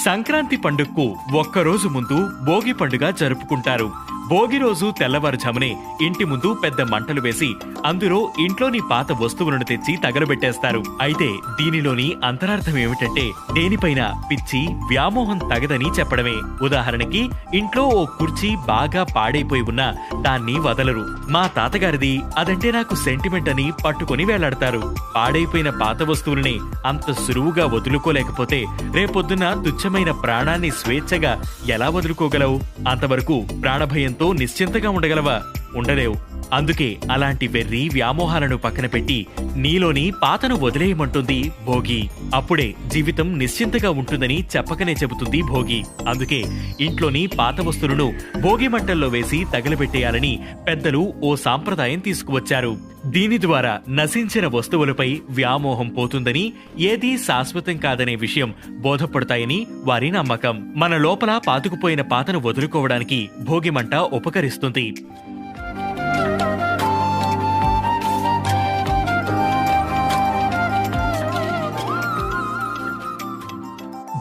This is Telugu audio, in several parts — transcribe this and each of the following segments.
సంక్రాంతి పండుగకు ఒక్కరోజు ముందు భోగి పండుగ జరుపుకుంటారు. భోగి రోజు తెల్లవారుజామునే ఇంటి ముందు పెద్ద మంటలు వేసి అందులో ఇంట్లోని పాత వస్తువులను తెచ్చి తగలబెట్టేస్తారు. అయితే దీనిలోని అంతరార్థం ఏమిటంటే దేనిపైన పిచ్చి వ్యామోహం తగదని చెప్పడమే. ఉదాహరణకి ఇంట్లో ఓ కుర్చీ బాగా పాడైపోయి ఉన్నా దాన్ని వదలరు. మా తాతగారిది, అదంటే నాకు సెంటిమెంట్ అని పట్టుకొని వేలాడతారు. పాడైపోయిన పాత వస్తువుల్ని అంత సులువుగా వదులుకోలేకపోతే రేపొద్దున తుచ్చమైన ప్రాణాన్ని స్వేచ్ఛగా ఎలా వదులుకోగలవు? అంతవరకు ప్రాణభయంతో నిశ్చింతగా ఉండగలవా? ఉండలేవు. అందుకే అలాంటి వెర్రి వ్యామోహాలను పక్కన పెట్టి నీలోని పాతను వదిలేయమంటుంది భోగి. అప్పుడే జీవితం నిశ్చింతగా ఉంటుందని చెప్పకనే చెబుతుంది భోగి. అందుకే ఇంట్లోని పాత వస్తువులను భోగి మంటల్లో వేసి తగలబెట్టేయాలని పెద్దలు ఓ సాంప్రదాయం తీసుకువచ్చారు. దీని ద్వారా నశించిన వస్తువులపై వ్యామోహం పోతుందని, ఏదీ శాశ్వతం కాదనే విషయం బోధపడతాయని వారి నమ్మకం. మన లోపల పాతుకుపోయిన పాతను వదులుకోవడానికి భోగి మంట ఉపకరిస్తుంది.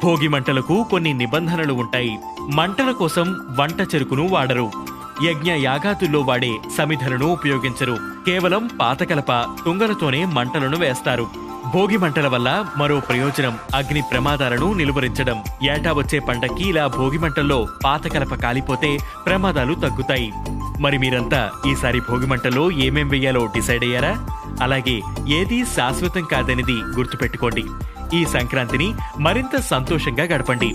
భోగి మంటలకు కొన్ని నిబంధనలు ఉంటాయి. మంటల కోసం వంట చెరుకును వాడరు. యజ్ఞ యాగాతుల్లో వాడే సమిధలను ఉపయోగించరు. కేవలం పాతకలప తుంగలతోనే మంటలను వేస్తారు. భోగి మంటల వల్ల మరో ప్రయోజనం అగ్ని ప్రమాదాలను నిలువరించడం. ఏటా వచ్చే పండక్కి ఇలా భోగి మంటల్లో పాతకలప కాలిపోతే ప్రమాదాలు తగ్గుతాయి. మరి మీరంతా ఈసారి భోగి మంటల్లో ఏమేం వెయ్యాలో డిసైడ్ అయ్యారా? అలాగే ఏదీ శాశ్వతం కాదనేది గుర్తుపెట్టుకోండి. ఈ సంక్రాంతిని మరింత సంతోషంగా గడపండి.